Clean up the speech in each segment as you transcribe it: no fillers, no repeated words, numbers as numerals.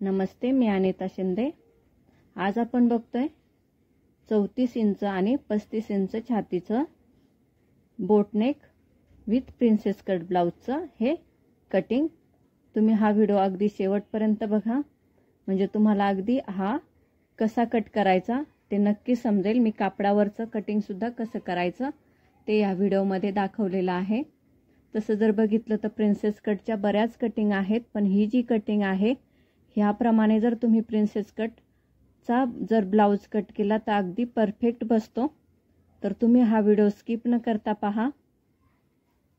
नमस्ते, मी अनिता शिंदे। आज आपण बघतोय 34 इंच आणि 35 इंच छातीचं बोटनेक विथ प्रिन्सेस कट ब्लाउजचं हे कटिंग। तुम्ही हा व्हिडिओ अगदी शेवटपर्यंत बघा, म्हणजे तुम्हाला अगदी हा कसा कट करायचा ते नक्की समजेल। मी कापडावरचं कटिंग सुद्धा कसं करायचं ते या व्हिडिओमध्ये दाखवलेलं आहे। तसं जर बघितलं तर प्रिन्सेस कटच्या बऱ्याच कटिंग आहेत, पण ही जी कटिंग आहे ह्याप्रमाणे जर तुम्ही प्रिन्सेस कटचा जर ब्लाउज कट केला तर अगदी परफेक्ट बसतो। तर तुम्ही हा व्हिडिओ स्किप न करता पहा।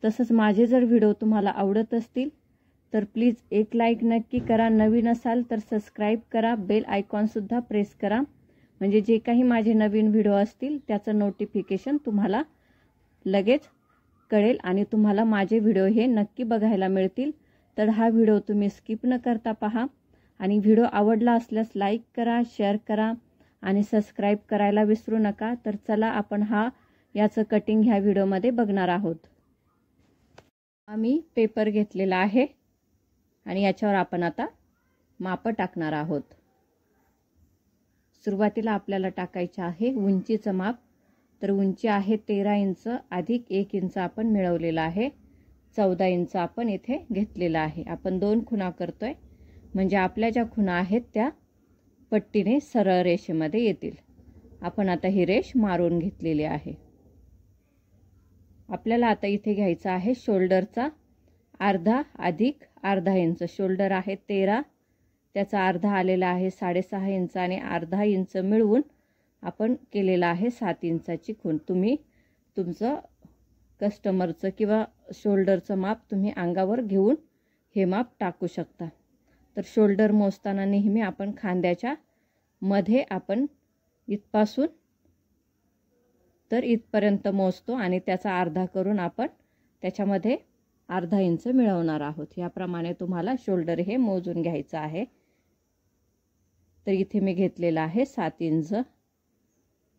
तसंच माझे जर व्हिडिओ तुम्हाला आवडत असतील तर प्लीज एक लाईक नक्की करा। नवीन असाल तर सबस्क्राइब करा, बेल आयकॉन सुद्धा प्रेस करा, म्हणजे जे काही माझे नवीन व्हिडिओ असतील त्याचं नोटिफिकेशन तुम्हाला लगेच कळेल आणि तुम्हाला माझे व्हिडिओ हे नक्की बघायला मिळतील। तर हा व्हिडिओ तुम्ही स्किप न करता पहा आणि व्हिडिओ आवडला असल्यास लाईक करा, शेअर करा आणि सबस्क्राइब करायला विसरू नका। तर चला आपण याचं कटिंग ह्या व्हिडिओमध्ये बघणार आहोत। आम्ही पेपर घेतलेला आहे आणि याच्यावर आपण आता माप टाकणार आहोत। सुरुवातीला आपल्याला टाकायचे आहे उंचीचं माप। तर उंची आहे 13 इंच अधिक 1 इंच आपण मिळवलेला आहे। 14 इंच आपण इथे घेतलेला आहे। आपण 2 खुणा करतोय, म्हणजे आपल्या ज्या खुणा आहेत त्या पट्टीने सरळ रेषेमध्ये येतील। आपण आता ही रेष मारून घेतलेली आहे। आपल्याला आता इथे घ्यायचा आहे शोल्डरचा अर्धा अधिक अर्धा इंच। शोल्डर आहे 13, त्याचा अर्धा आलेला आहे 6.5 इंच आणि अर्धा इंच मिळवून आपण केलेला आहे 7 इंचाची खूण। तुम्ही तुमचं कस्टमरचं किंवा शोल्डरचं माप तुम्ही अंगावर घेऊन हे माप टाकू शकता। तर शोल्डर मोजताना नेहमी आपण खांद्याच्या मध्ये आपण इथपासून तर इथपर्यंत मोजतो आणि त्याचा अर्धा करून आपण त्याच्यामध्ये अर्धा इंच मिळवणार आहोत। याप्रमाणे तुम्हाला शोल्डर हे मोजून घ्यायचं आहे। तर इथे मी घेतलेला आहे 7 इंच।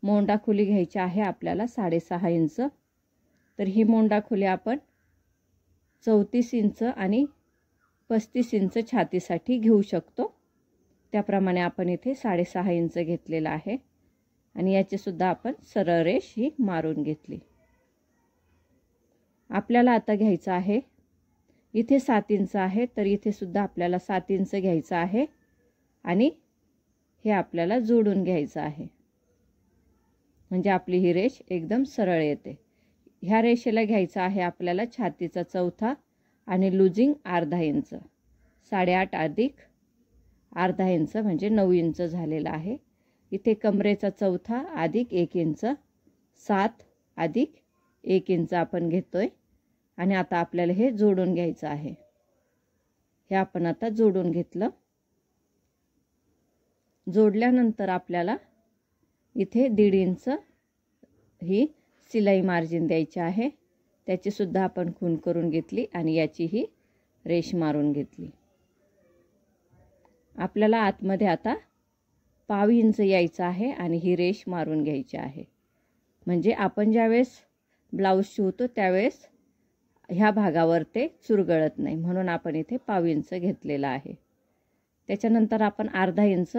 मोंडा खोली घ्यायची आहे आपल्याला 6.5 इंच। तर ही मोंडा खोली आपण 34 इंच आणि 35 इंच छातीसाठी घेऊ शकतो। त्याप्रमाणे आपण इथे 6.5 इंच घेतलेला आहे आणि याची सुद्धा आपण सरळ रेष ही मारून घेतली। आपल्याला आता घ्यायचं आहे इथे 7 इंच आहे, तर इथे सुद्धा आपल्याला 7 इंच घ्यायचं आहे आणि हे आपल्याला जोडून घ्यायचं आहे, म्हणजे आपली ही रेष एकदम सरळ येते। ह्या रेषेला घ्यायचा आहे आपल्याला छातीचा चौथा आणि लुजिंग अर्धा इंच। 8.5 अधिक अर्धा इंच म्हणजे 9 इंच झालेला आहे। इथे कमरेचा चौथा अधिक 1 इंच, 7 अधिक 1 इंच आपण घेतोय आणि आता आपल्याला हे जोडून घ्यायचं आहे। हे आपण आता जोडून घेतलं। जोडल्यानंतर आपल्याला इथे 1.5 इंच ही सिलाई मार्जिन द्यायची आहे। त्याची सुद्धा आपण खूण करून घेतली आणि याची ही रेष मारून घेतली। आपल्याला आतमध्ये आता 1/2 इंच यायचं आहे आणि ही रेष मारून घ्यायची आहे, म्हणजे आपण ज्यावेळेस ब्लाउज शिवतो त्यावेळेस ह्या भागावर ते चुरगळत नाही, म्हणून आपण इथे 1/2 इंच घेतलेला आहे। त्याच्यानंतर आपण अर्धा इंच,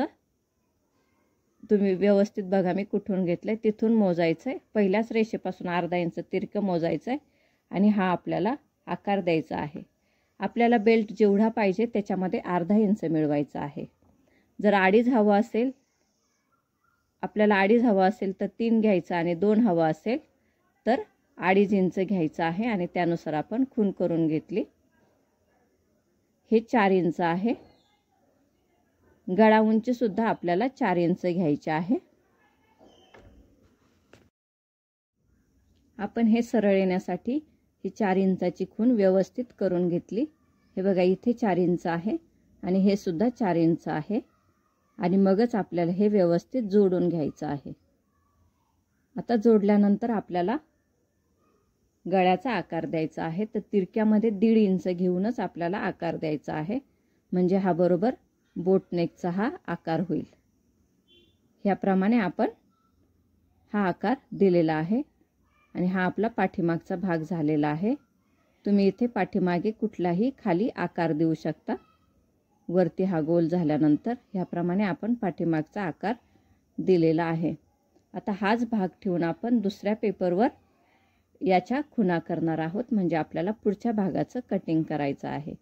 तुम्ही व्यवस्थित बघा मी कुठून घेतलंय तिथून मोजायचंय। पहिल्याच रेषेपासून अर्धा इंच तिरकं मोजायचंय आणि हा आपल्याला आकार द्यायचा आहे। आपल्याला बेल्ट जेवढा पाहिजे त्याच्यामध्ये अर्धा इंच मिळवायचा आहे। जर 2.5 हवं असेल, आपल्याला 2.5 हवं असेल तर 3 घ्यायचा आणि 2 हवं असेल तर 2.5 इंच घ्यायचं आहे आणि त्यानुसार आपण खूण करून घेतली। हे 4 इंच आहे। गळा उंची सुद्धा आपल्याला 4 इंच घ्यायची आहे। आपण हे सरळ येण्यासाठी ही 4 इंचाची खूण व्यवस्थित करून घेतली। हे बघा इथे 4 इंच आहे आणि हे सुद्धा 4 इंच आहे आणि मगच आपल्याला हे व्यवस्थित जोडून घ्यायचं आहे। आता जोडल्यानंतर आपल्याला गळ्याचा आकार द्यायचा आहे। तर तिरक्यामध्ये 1.5 इंच घेऊनच आपल्याला आकार द्यायचा आहे, म्हणजे हा बरोबर बोटनेकचा हा आकार होईल। ह्याप्रमाणे आपण हा आकार दिलेला आहे आणि हा आपला पाठीमागचा भाग झालेला आहे। तुम्ही इथे पाठीमागे कुठलाही खाली आकार देऊ शकता। वरती हा गोल झाल्यानंतर ह्याप्रमाणे आपण पाठीमागचा आकार दिलेला आहे. आता हाच भाग ठेवून आपण दुसऱ्या पेपरवर याच्या खुणा करणार आहोत, म्हणजे आपल्याला पुढच्या भागाचं कटिंग करायचं आहे.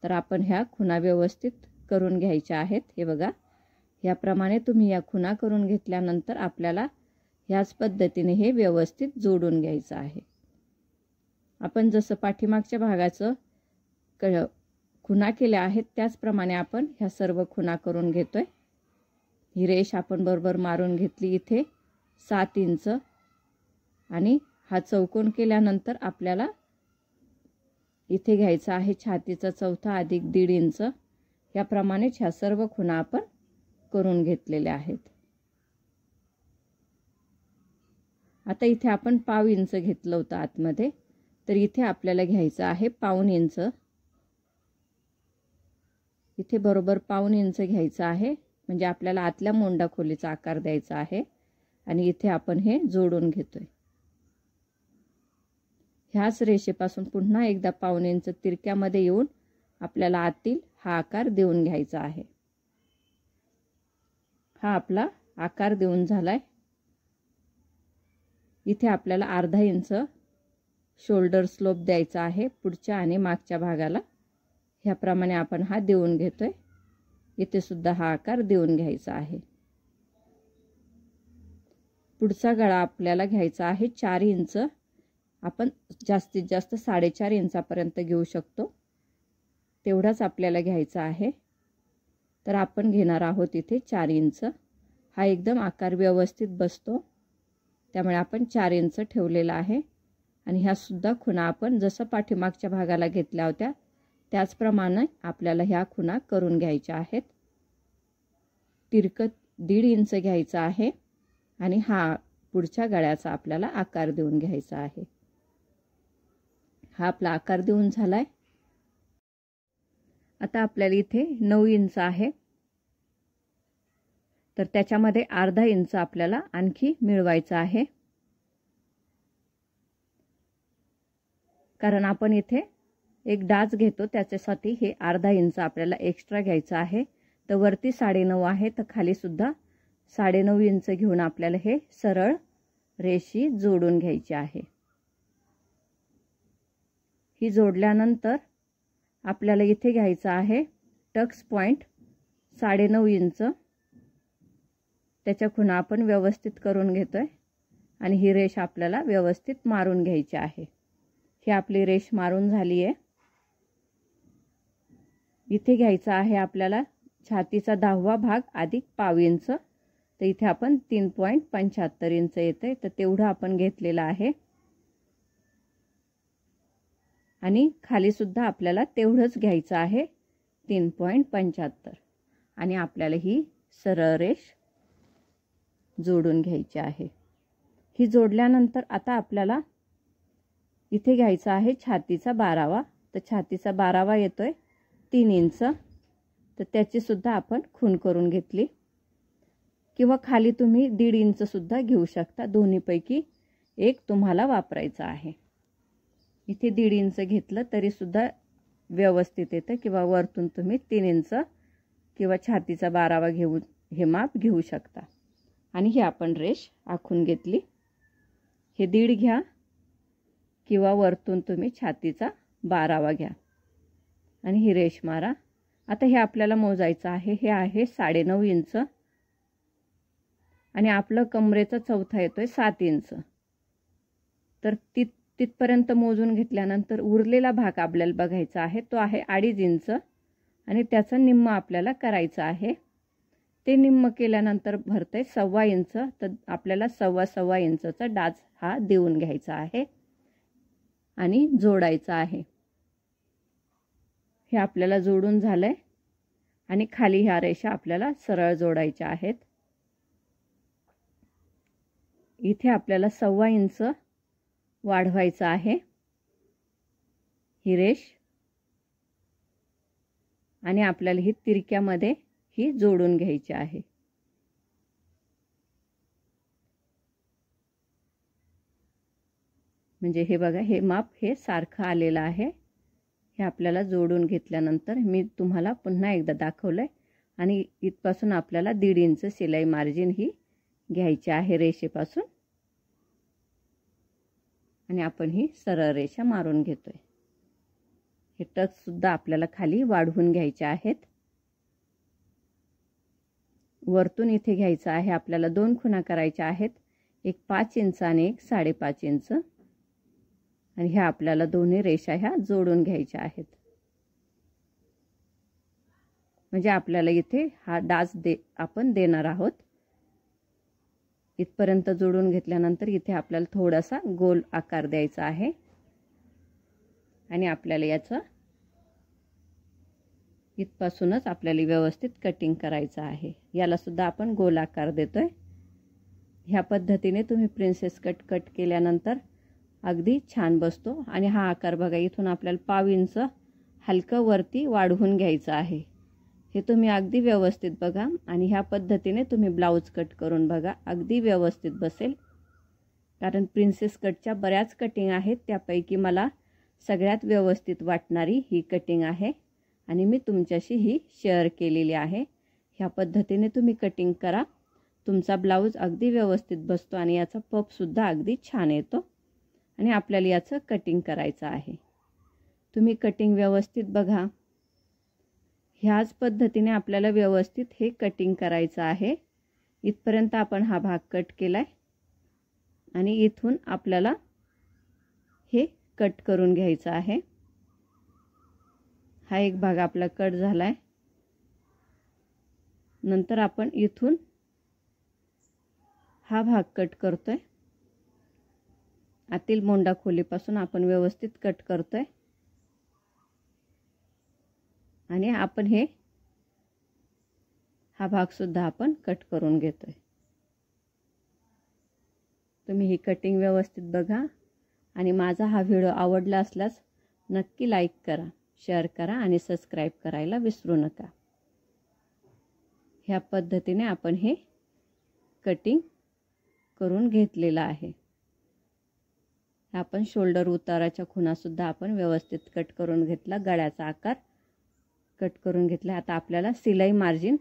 तर आपण ह्या खुणा व्यवस्थित करून घ्यायच्या आहेत. हे बघा, याप्रमाणे तुम्ही या खुणा करून घेतल्यानंतर आपल्याला ह्याच पद्धतीने हे व्यवस्थित जोडून घ्यायचं आहे. आपण जसं पाठीमागच्या भागाचं खुणा केल्या आहेत त्याचप्रमाणे आपण ह्या सर्व खुणा करून घेतोय. ही रेष आपण बरोबर मारून घेतली इथे 7 इंच आणि हा चौकोन केल्यानंतर आपल्याला इथे घ्यायचा आहे छातीचा चौथा अधिक 1.5 इंच. याप्रमाणेच ह्या सर्व खुणा आपण करून घेतलेल्या आहेत. आता इथे आपण पाव इंच घेतलं होतं आतमध्ये, तर इथे आपल्याला घ्यायचं आहे पाऊण इंच. इथे बरोबर पाऊण इंच घ्यायचं आहे, म्हणजे आपल्याला आतल्या मोंडा खोलीचा आकार द्यायचा आहे. आणि इथे आपण हे जोडून घेतोय. ह्याच रेषेपासून पुन्हा एकदा पाऊण इंच तिरक्यामध्ये येऊन आपल्याला आतील हा आकार देऊन घ्यायचा आहे. हा आपला आकार देऊन झालाय. इथे आपल्याला अर्धा इंच शोल्डर स्लोप द्यायचा आहे पुढच्या आणि मागच्या भागाला. ह्याप्रमाणे आपण हा देऊन घेतोय. इथे सुद्धा हा आकार देऊन घ्यायचा आहे. पुढचा गळा आपल्याला घ्यायचा आहे 4 इंच. आपण जास्तीत जास्त 4.5 इंचापर्यंत घेऊ शकतो, तेवढाच आपल्याला घ्यायचा आहे. तर आपण घेणार आहोत इथे 4 इंच. हा एकदम आकार व्यवस्थित बसतो, त्यामुळे आपण 4 इंच ठेवलेला आहे. आणि ह्या सुद्धा खुणा आपण जसं पाठीमागच्या भागाला घेतल्या होत्या त्याचप्रमाणे आपल्याला ह्या खुणा करून घ्यायच्या आहेत. तिरकं 1.5 इंच घ्यायचं आहे आणि हा पुढच्या गळ्याचा आपल्याला आकार देऊन घ्यायचा आहे. हा आपला आकार देऊन झालाय. आता आपल्याला इथे 9 इंच आहे, तर त्याच्यामध्ये अर्धा इंच आपल्याला आणखी मिळवायचा आहे. कारण आपण इथे एक डाच घेतो, त्याच्यासाठी हे अर्धा इंच आपल्याला एक्स्ट्रा घ्यायचं आहे. तर वरती 9.5 आहे, तर खाली सुद्धा 9.5 इंच घेऊन आपल्याला हे सरळ रेषी जोडून घ्यायची आहे. ही जोडल्यानंतर आपल्याला इथे घ्यायचं आहे टक्स पॉइंट 9.5 इंच. त्याच्या खुणा आपण व्यवस्थित करून घेतोय आणि ही रेष आपल्याला व्यवस्थित मारून घ्यायची आहे. ही आपली रेष मारून झाली आहे. इथे घ्यायचा आहे आपल्याला छातीचा 10वा भाग अधिक पाव इंच. तर इथे आपण 3.75 इंच येते, तर तेवढं आपण घेतलेलं आहे. आणि खाली सुद्धा आपल्याला तेवढंच घ्यायचं आहे 3.75. आणि आपल्याला ही सरळ रेष जोडून घ्यायची आहे. ही जोडल्यानंतर आता आपल्याला इथे घ्यायचा आहे छातीचा 12वा. तर छातीचा 12वा येतोय 3 इंच. तर त्याची सुद्धा आपण खूण करून घेतली, किंवा खाली तुम्ही 1.5 इंच सुद्धा घेऊ शकता. दोन्हीपैकी एक तुम्हाला वापरायचा आहे. इथे 1.5 इंच घेतलं तरी सुद्धा व्यवस्थित येतं, किंवा वरतून तुम्ही 3 इंच किंवा छातीचा 12वा घेऊन हे माप घेऊ शकता. आणि ही आपण रेष आखून घेतली. हे 1.5 घ्या किंवा वरतून तुम्ही छातीचा 12वा घ्या आणि ही रेष मारा. आता हे आपल्याला मोजायचं आहे. हे आहे 9.5 इंच आणि आपलं कमरेचा चौथा येतोय 7 इंच. तर तिथपर्यंत मोजून घेतल्यानंतर उरलेला भाग आपल्याला बघायचा आहे. तो आहे 2.5 इंच आणि त्याचा निम्म आपल्याला करायचा आहे. ते निम्म केल्यानंतर भरतंय 1.25 इंच. तर आपल्याला 1.25 इंचचा डाच हा देऊन घ्यायचा आहे आणि जोडायचा आहे. हे आपल्याला जोडून झालंय आणि खाली ह्या रेषा आपल्याला सरळ जोडायच्या आहेत. इथे आपल्याला 1.25 इंच वाढवायचं आहे ही रेष, आणि आपल्याला ही तिरक्यामध्ये ही जोडून घ्यायची आहे. म्हणजे हे बघा, हे माप हे सारखं आलेलं आहे. हे आपल्याला जोडून घेतल्यानंतर मी तुम्हाला पुन्हा एकदा दाखवलंय आणि इथपासून आपल्याला 1.5 इंच शिलाई मार्जिन ही घ्यायची आहे रेषेपासून आणि आपण ही सरळ रेषा मारून घेतोय। हे टक्स सुद्धा आपल्याला खाली वाढवून घ्यायचे आहेत। वरतून इथे घ्यायचं आहे आपल्याला 2 खुणा करायच्या आहेत, एक 5 इंच आणि एक 5.5 इंच आणि ह्या आपल्याला दोन्ही रेषा ह्या जोडून घ्यायच्या आहेत। म्हणजे आपल्याला इथे हा डास आपण देणार आहोत। इथपर्यंत जोडून घेतल्यानंतर इथे आपल्याला थोडासा गोल आकार द्यायचा आहे आणि आपल्याला याचं इथपासूनच आपल्याला व्यवस्थित कटिंग करायचं आहे। याला सुद्धा आपण गोल आकार देतोय। ह्या पद्धतीने तुम्ही प्रिन्सेस कट केल्यानंतर अगदी छान बसतो आणि हा आकार बघा इथून आपल्याला 1/2 इंच हलकं वरती वाढवून घ्यायचं आहे। हे तुम्ही अगदी व्यवस्थित बघा आणि ह्या पद्धतीने तुम्ही ब्लाउज कट करून बघा, अगदी व्यवस्थित बसेल। कारण प्रिन्सेस कटच्या बऱ्याच कटिंग आहेत, त्यापैकी मला सगळ्यात व्यवस्थित वाटणारी ही कटिंग आहे आणि मी तुमच्याशी ही शेअर केलेली आहे। ह्या पद्धतीने तुम्ही कटिंग करा, तुमचा ब्लाउज अगदी व्यवस्थित बसतो आणि याचा पफ सुद्धा अगदी छान येतो आणि आपल्याला याचं कटिंग करायचं आहे। तुम्ही कटिंग व्यवस्थित बघा। ह्याच पद्धतीने आपल्याला व्यवस्थित हे कटिंग करायचं आहे। इथपर्यंत आपण हा भाग कट केलाय आणि इथून आपल्याला हे कट करून घ्यायचं आहे। हा एक भाग आपला कट झालाय। नंतर आपण इथून हा भाग कट करतोय। आतील मोंडा खोलीपासून आपण व्यवस्थित कट करतोय आणि आपण हा भाग सुद्धा आपण कट करून घेतोय। तुम्ही ही कटिंग व्यवस्थित बघा आणि माझा हा व्हिडिओ आवडला असल्यास नक्की लाईक करा, शेअर करा आणि सबस्क्राइब करायला विसरू नका। ह्या पद्धतीने आपण हे कटिंग करून घेतलेलं आहे। आपण शोल्डर उताराच्या खुणा सुद्धा आपण व्यवस्थित कट करून घेतला, गळ्याचा आकार कट करून घेतला। आता आपल्याला शिलाई मार्जिन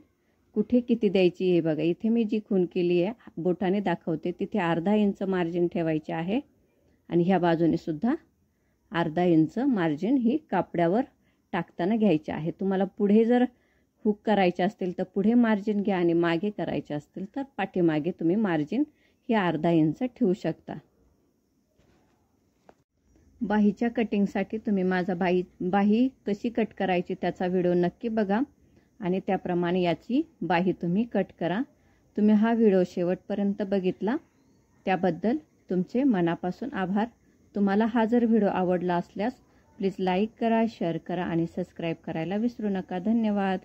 कुठे किती द्यायची हे बघा। इथे मी जी खूण केली आहे बोटाने दाखवते, तिथे 1/2 इंच मार्जिन ठेवायचे आहे आणि ह्या बाजूने सुद्धा 1/2 इंच मार्जिन ही कापडावर टाकताना घ्यायचे आहे। तुम्हाला पुढे जर हुक करायचे असतील तर पुढे मार्जिन घ्या आणि मागे करायचे असतील तर पाठीमागे तुम्ही मार्जिन ही 1/2 इंच ठेवू शकता। बाहीच्या कटिंगसाठी तुम्ही माझा बाही कशी कट करायची त्याचा व्हिडिओ नक्की बघा आणि त्याप्रमाणे याची बाही तुम्ही कट करा। तुम्ही हा व्हिडिओ शेवटपर्यंत बघितला त्याबद्दल तुमचे मनापासून आभार। तुम्हाला हा जर व्हिडिओ आवडला असल्यास प्लीज लाईक करा, शेअर करा आणि सबस्क्राइब करायला विसरू नका। धन्यवाद।